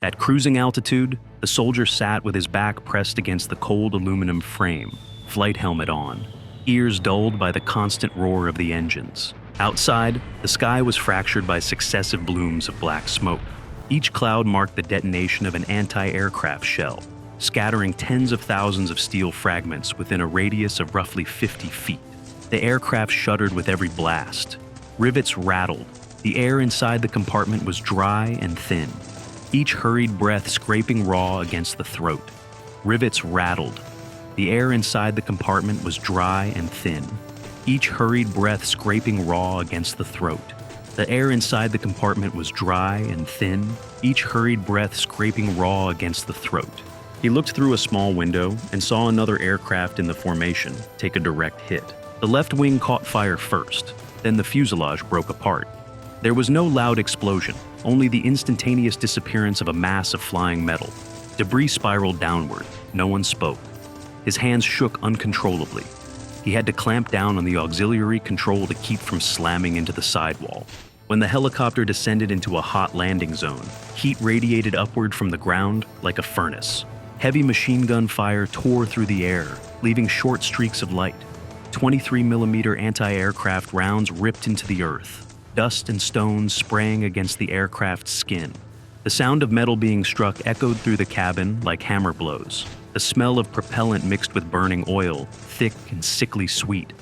At cruising altitude, the soldier sat with his back pressed against the cold aluminum frame, flight helmet on, ears dulled by the constant roar of the engines. Outside, the sky was fractured by successive blooms of black smoke. Each cloud marked the detonation of an anti-aircraft shell, scattering tens of thousands of steel fragments within a radius of roughly 50 feet. The aircraft shuddered with every blast. Rivets rattled. The air inside the compartment was dry and thin, each hurried breath scraping raw against the throat. Rivets rattled. The air inside the compartment was dry and thin, each hurried breath scraping raw against the throat. The air inside the compartment was dry and thin, each hurried breath scraping raw against the throat. He looked through a small window and saw another aircraft in the formation take a direct hit. The left wing caught fire first, then the fuselage broke apart. There was no loud explosion, only the instantaneous disappearance of a mass of flying metal. Debris spiraled downward. No one spoke. His hands shook uncontrollably. He had to clamp down on the auxiliary control to keep from slamming into the sidewall. When the helicopter descended into a hot landing zone, heat radiated upward from the ground like a furnace. Heavy machine gun fire tore through the air, leaving short streaks of light. 23mm anti-aircraft rounds ripped into the earth, dust and stones spraying against the aircraft's skin. The sound of metal being struck echoed through the cabin like hammer blows. The smell of propellant mixed with burning oil, thick and sickly sweet.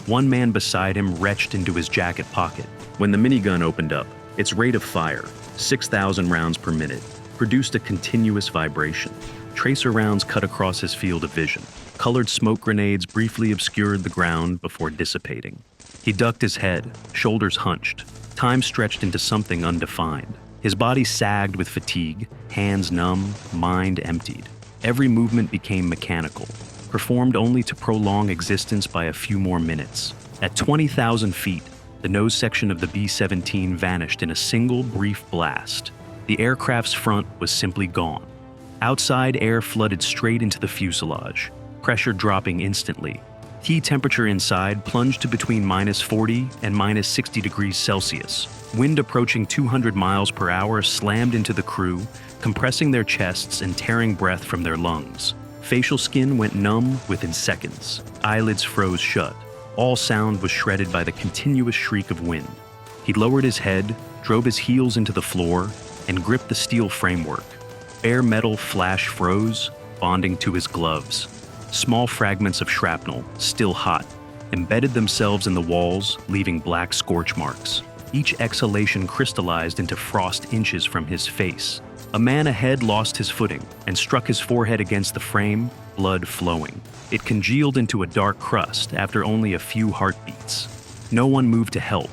One man beside him retched into his jacket pocket. When the minigun opened up, its rate of fire, 6,000 rounds per minute, produced a continuous vibration. Tracer rounds cut across his field of vision. Colored smoke grenades briefly obscured the ground before dissipating. He ducked his head, shoulders hunched. Time stretched into something undefined. His body sagged with fatigue, hands numb, mind emptied. Every movement became mechanical, performed only to prolong existence by a few more minutes. At 20,000 feet, the nose section of the B-17 vanished in a single brief blast. The aircraft's front was simply gone. Outside, air flooded straight into the fuselage, pressure dropping instantly. Key temperature inside plunged to between -40 and -60 degrees Celsius. Wind approaching 200 miles per hour slammed into the crew, compressing their chests and tearing breath from their lungs. Facial skin went numb within seconds. Eyelids froze shut. All sound was shredded by the continuous shriek of wind. He lowered his head, drove his heels into the floor, and gripped the steel framework. Bare metal flash froze, bonding to his gloves. Small fragments of shrapnel, still hot, embedded themselves in the walls, leaving black scorch marks. Each exhalation crystallized into frost inches from his face. A man ahead lost his footing and struck his forehead against the frame, blood flowing. It congealed into a dark crust after only a few heartbeats. No one moved to help.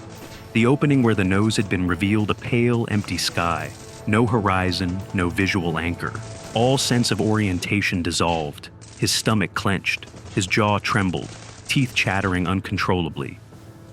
The opening where the nose had been revealed a pale, empty sky. No horizon, no visual anchor. All sense of orientation dissolved. His stomach clenched, his jaw trembled, teeth chattering uncontrollably.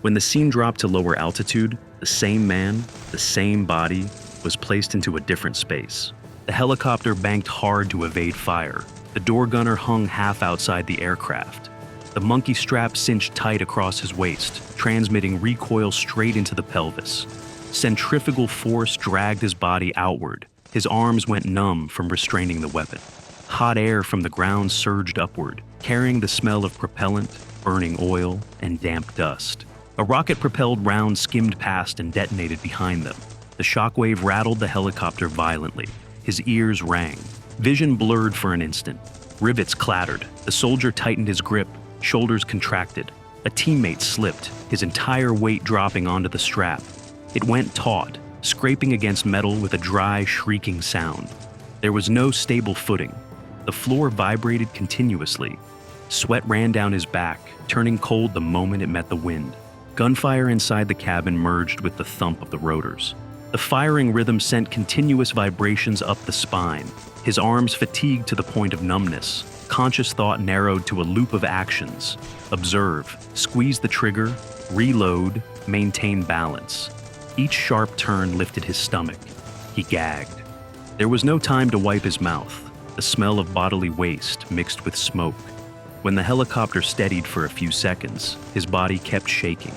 When the scene dropped to lower altitude, the same man, the same body, was placed into a different space. The helicopter banked hard to evade fire. The door gunner hung half outside the aircraft. The monkey strap cinched tight across his waist, transmitting recoil straight into the pelvis. Centrifugal force dragged his body outward. His arms went numb from restraining the weapon. Hot air from the ground surged upward, carrying the smell of propellant, burning oil, and damp dust. A rocket-propelled round skimmed past and detonated behind them. The shockwave rattled the helicopter violently. His ears rang. Vision blurred for an instant. Rivets clattered. The soldier tightened his grip, shoulders contracted. A teammate slipped, his entire weight dropping onto the strap. It went taut, scraping against metal with a dry, shrieking sound. There was no stable footing. The floor vibrated continuously. Sweat ran down his back, turning cold the moment it met the wind. Gunfire inside the cabin merged with the thump of the rotors. The firing rhythm sent continuous vibrations up the spine. His arms fatigued to the point of numbness. Conscious thought narrowed to a loop of actions. Observe, squeeze the trigger, reload, maintain balance. Each sharp turn lifted his stomach. He gagged. There was no time to wipe his mouth. The smell of bodily waste mixed with smoke. When the helicopter steadied for a few seconds, his body kept shaking.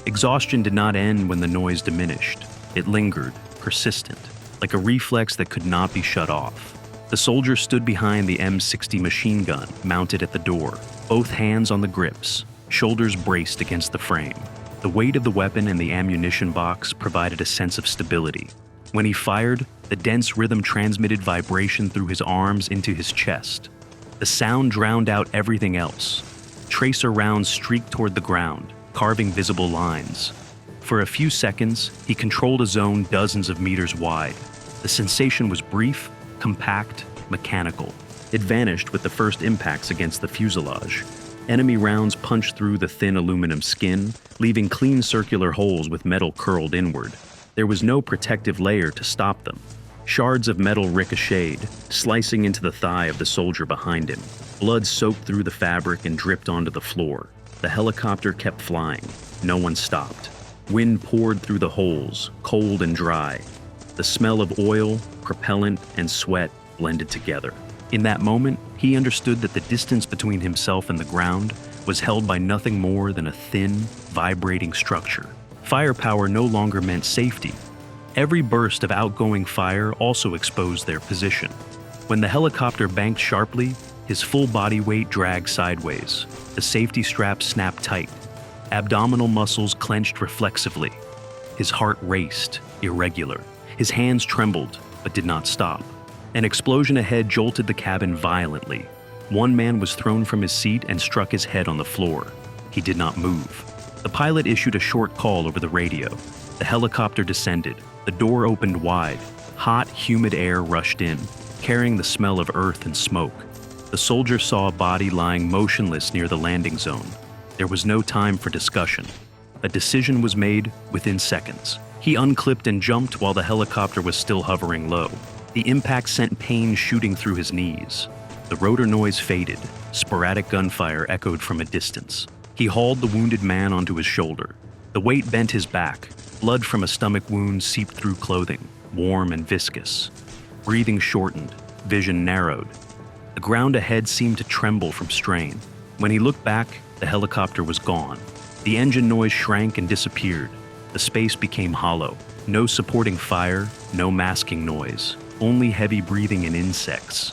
Exhaustion did not end when the noise diminished. It lingered, persistent. like a reflex that could not be shut off. The soldier stood behind the M60 machine gun mounted at the door, both hands on the grips, shoulders braced against the frame. The weight of the weapon and the ammunition box provided a sense of stability. When he fired, the dense rhythm transmitted vibration through his arms into his chest. The sound drowned out everything else. Tracer rounds streaked toward the ground, carving visible lines. For a few seconds, he controlled a zone dozens of meters wide. The sensation was brief, compact, mechanical. It vanished with the first impacts against the fuselage. Enemy rounds punched through the thin aluminum skin, leaving clean circular holes with metal curled inward. There was no protective layer to stop them. Shards of metal ricocheted, slicing into the thigh of the soldier behind him. Blood soaked through the fabric and dripped onto the floor. The helicopter kept flying. No one stopped. Wind poured through the holes, cold and dry. The smell of oil, propellant, and sweat blended together. In that moment, he understood that the distance between himself and the ground was held by nothing more than a thin, vibrating structure. Firepower no longer meant safety. Every burst of outgoing fire also exposed their position. When the helicopter banked sharply, his full body weight dragged sideways. The safety strap snapped tight. Abdominal muscles clenched reflexively. His heart raced, irregular. His hands trembled, but did not stop. An explosion ahead jolted the cabin violently. One man was thrown from his seat and struck his head on the floor. He did not move. The pilot issued a short call over the radio. The helicopter descended. The door opened wide. Hot, humid air rushed in, carrying the smell of earth and smoke. The soldier saw a body lying motionless near the landing zone. There was no time for discussion. A decision was made within seconds. He unclipped and jumped while the helicopter was still hovering low. The impact sent pain shooting through his knees. The rotor noise faded. Sporadic gunfire echoed from a distance. He hauled the wounded man onto his shoulder. The weight bent his back. Blood from a stomach wound seeped through clothing, warm and viscous. Breathing shortened. Vision narrowed. The ground ahead seemed to tremble from strain. When he looked back, the helicopter was gone. The engine noise shrank and disappeared. The space became hollow. No supporting fire, no masking noise, only heavy breathing and insects.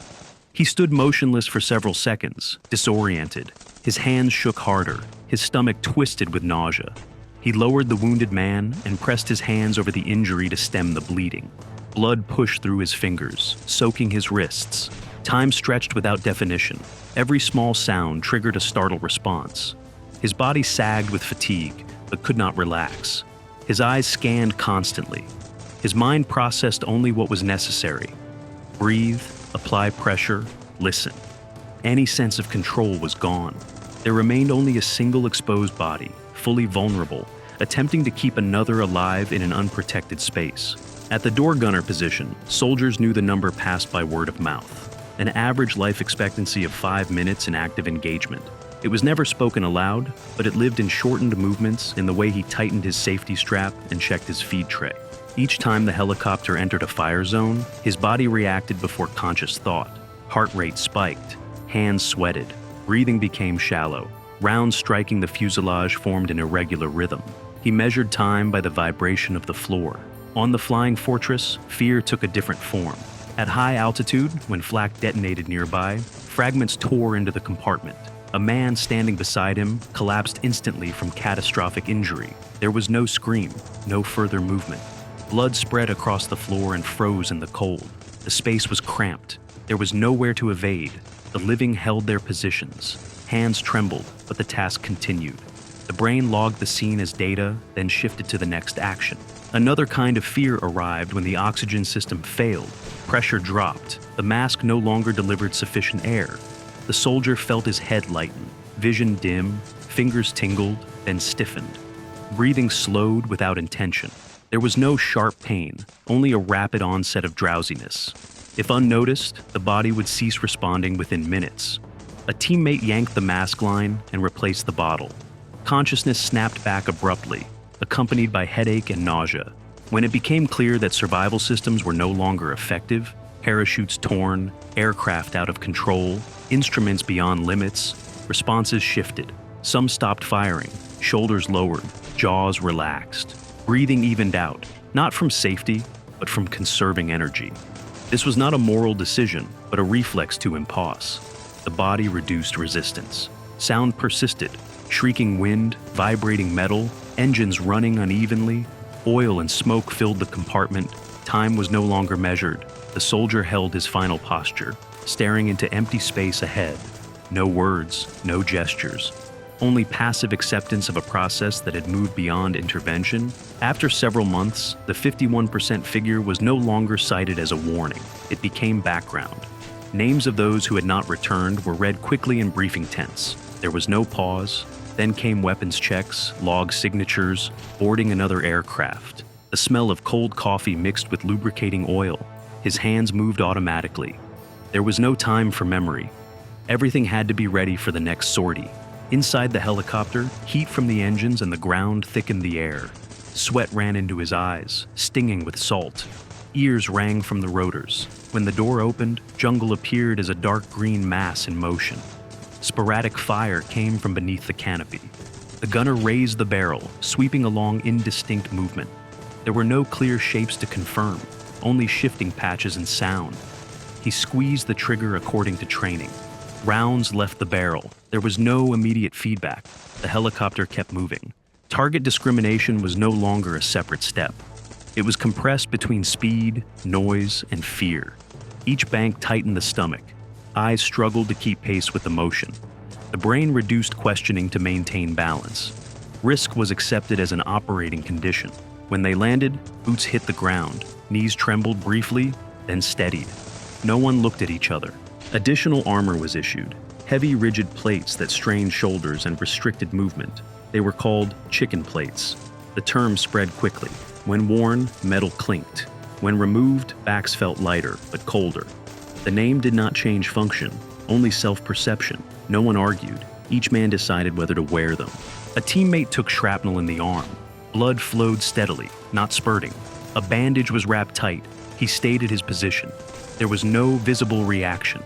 He stood motionless for several seconds, disoriented. His hands shook harder, his stomach twisted with nausea. He lowered the wounded man and pressed his hands over the injury to stem the bleeding. Blood pushed through his fingers, soaking his wrists. Time stretched without definition. Every small sound triggered a startled response. His body sagged with fatigue, but could not relax. His eyes scanned constantly. His mind processed only what was necessary. Breathe, apply pressure, listen. Any sense of control was gone. There remained only a single exposed body, fully vulnerable, attempting to keep another alive in an unprotected space. At the door gunner position, soldiers knew the number passed by word of mouth. An average life expectancy of 5 minutes in active engagement. It was never spoken aloud, but it lived in shortened movements in the way he tightened his safety strap and checked his feed tray. Each time the helicopter entered a fire zone, his body reacted before conscious thought. Heart rate spiked, hands sweated, breathing became shallow. Rounds striking the fuselage formed an irregular rhythm. He measured time by the vibration of the floor. On the flying fortress, fear took a different form. At high altitude, when flak detonated nearby, fragments tore into the compartment. A man standing beside him collapsed instantly from catastrophic injury. There was no scream, no further movement. Blood spread across the floor and froze in the cold. The space was cramped. There was nowhere to evade. The living held their positions. Hands trembled, but the task continued. The brain logged the scene as data, then shifted to the next action. Another kind of fear arrived when the oxygen system failed. Pressure dropped. The mask no longer delivered sufficient air. The soldier felt his head lighten, vision dim, fingers tingled, then stiffened. Breathing slowed without intention. There was no sharp pain, only a rapid onset of drowsiness. If unnoticed, the body would cease responding within minutes. A teammate yanked the mask line and replaced the bottle. Consciousness snapped back abruptly, accompanied by headache and nausea. When it became clear that survival systems were no longer effective, parachutes torn, aircraft out of control, instruments beyond limits, responses shifted. Some stopped firing, shoulders lowered, jaws relaxed. Breathing evened out, not from safety, but from conserving energy. This was not a moral decision, but a reflex to impasse. The body reduced resistance. Sound persisted, shrieking wind, vibrating metal, engines running unevenly. Oil and smoke filled the compartment. Time was no longer measured. The soldier held his final posture, staring into empty space ahead. No words, no gestures. Only passive acceptance of a process that had moved beyond intervention. After several months, the 51% figure was no longer cited as a warning. It became background. Names of those who had not returned were read quickly in briefing tents. There was no pause. Then came weapons checks, log signatures, boarding another aircraft. The smell of cold coffee mixed with lubricating oil. His hands moved automatically. There was no time for memory. Everything had to be ready for the next sortie. Inside the helicopter, heat from the engines and the ground thickened the air. Sweat ran into his eyes, stinging with salt. Ears rang from the rotors. When the door opened, jungle appeared as a dark green mass in motion. Sporadic fire came from beneath the canopy. The gunner raised the barrel, sweeping along indistinct movement. There were no clear shapes to confirm, only shifting patches and sound. He squeezed the trigger according to training. Rounds left the barrel. There was no immediate feedback. The helicopter kept moving. Target discrimination was no longer a separate step. It was compressed between speed, noise, and fear. Each bank tightened the stomach. Eyes struggled to keep pace with the motion. The brain reduced questioning to maintain balance. Risk was accepted as an operating condition. When they landed, boots hit the ground. Knees trembled briefly, then steadied. No one looked at each other. Additional armor was issued. Heavy, rigid plates that strained shoulders and restricted movement. They were called chicken plates. The term spread quickly. When worn, metal clinked. When removed, backs felt lighter, but colder. The name did not change function, only self-perception. No one argued. Each man decided whether to wear them. A teammate took shrapnel in the arm. Blood flowed steadily, not spurting. A bandage was wrapped tight. He stayed at his position. There was no visible reaction.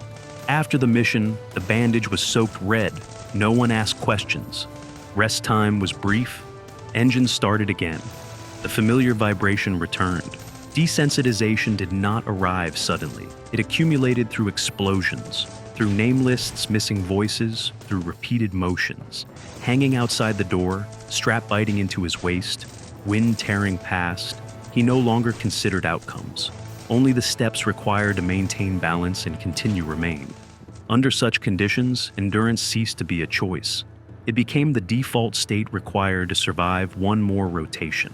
After the mission, the bandage was soaked red. No one asked questions. Rest time was brief. Engines started again. The familiar vibration returned. Desensitization did not arrive suddenly. It accumulated through explosions, through name lists missing voices, through repeated motions. Hanging outside the door, strap biting into his waist, wind tearing past, he no longer considered outcomes. Only the steps required to maintain balance and continue remained. Under such conditions, endurance ceased to be a choice. It became the default state required to survive one more rotation.